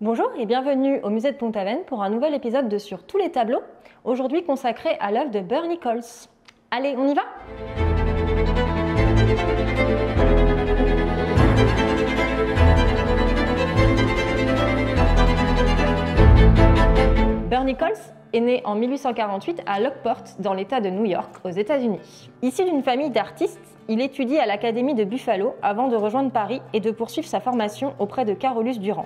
Bonjour et bienvenue au musée de Pont-Aven pour un nouvel épisode de Sur tous les tableaux, aujourd'hui consacré à l'œuvre de Burr Nichols. Allez, on y va? Burr Nichols est né en 1848 à Lockport, dans l'État de New York, aux États-Unis. Issu d'une famille d'artistes, il étudie à l'Académie de Buffalo avant de rejoindre Paris et de poursuivre sa formation auprès de Carolus Duran.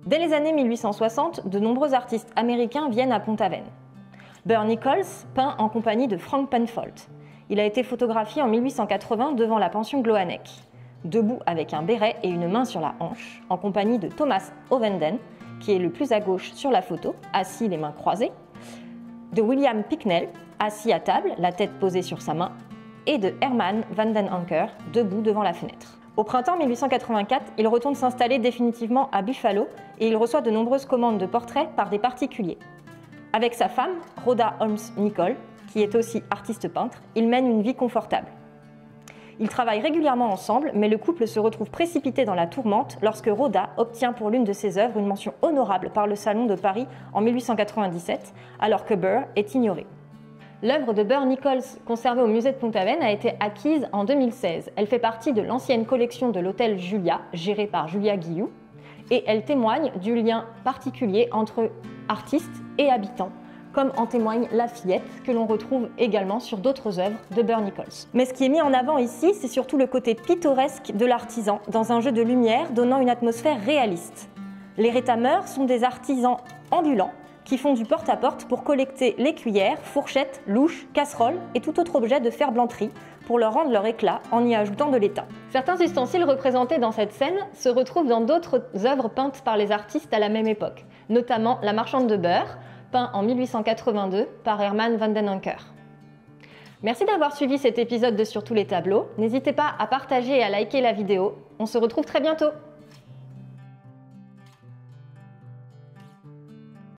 Dès les années 1860, de nombreux artistes américains viennent à Pont-Aven. Burr Nichols peint en compagnie de Frank Penfold. Il a été photographié en 1880 devant la pension Gloanec, debout avec un béret et une main sur la hanche, en compagnie de Thomas Ovenden, qui est le plus à gauche sur la photo, assis les mains croisées, de William Picknell, assis à table, la tête posée sur sa main, et de Herman van den Anker, debout devant la fenêtre. Au printemps 1884, il retourne s'installer définitivement à Buffalo et il reçoit de nombreuses commandes de portraits par des particuliers. Avec sa femme, Rhoda Holmes Nicholl, qui est aussi artiste peintre, il mène une vie confortable. Ils travaillent régulièrement ensemble, mais le couple se retrouve précipité dans la tourmente lorsque Rhoda obtient pour l'une de ses œuvres une mention honorable par le Salon de Paris en 1897, alors que Burr est ignoré. L'œuvre de Burr Nichols, conservée au musée de Pont-Aven, a été acquise en 2016. Elle fait partie de l'ancienne collection de l'hôtel Julia, gérée par Julia Guillou, et elle témoigne du lien particulier entre artistes et habitants, comme en témoigne La Fillette, que l'on retrouve également sur d'autres œuvres de Burr Nichols. Mais ce qui est mis en avant ici, c'est surtout le côté pittoresque de l'artisan, dans un jeu de lumière donnant une atmosphère réaliste. Les rétameurs sont des artisans ambulants, qui font du porte-à-porte pour collecter les cuillères, fourchettes, louches, casseroles et tout autre objet de ferblanterie pour leur rendre leur éclat en y ajoutant de l'étain. Certains ustensiles représentés dans cette scène se retrouvent dans d'autres œuvres peintes par les artistes à la même époque, notamment La Marchande de beurre, peint en 1882 par Herman van den Anker. Merci d'avoir suivi cet épisode de Sur tous les tableaux. N'hésitez pas à partager et à liker la vidéo. On se retrouve très bientôt.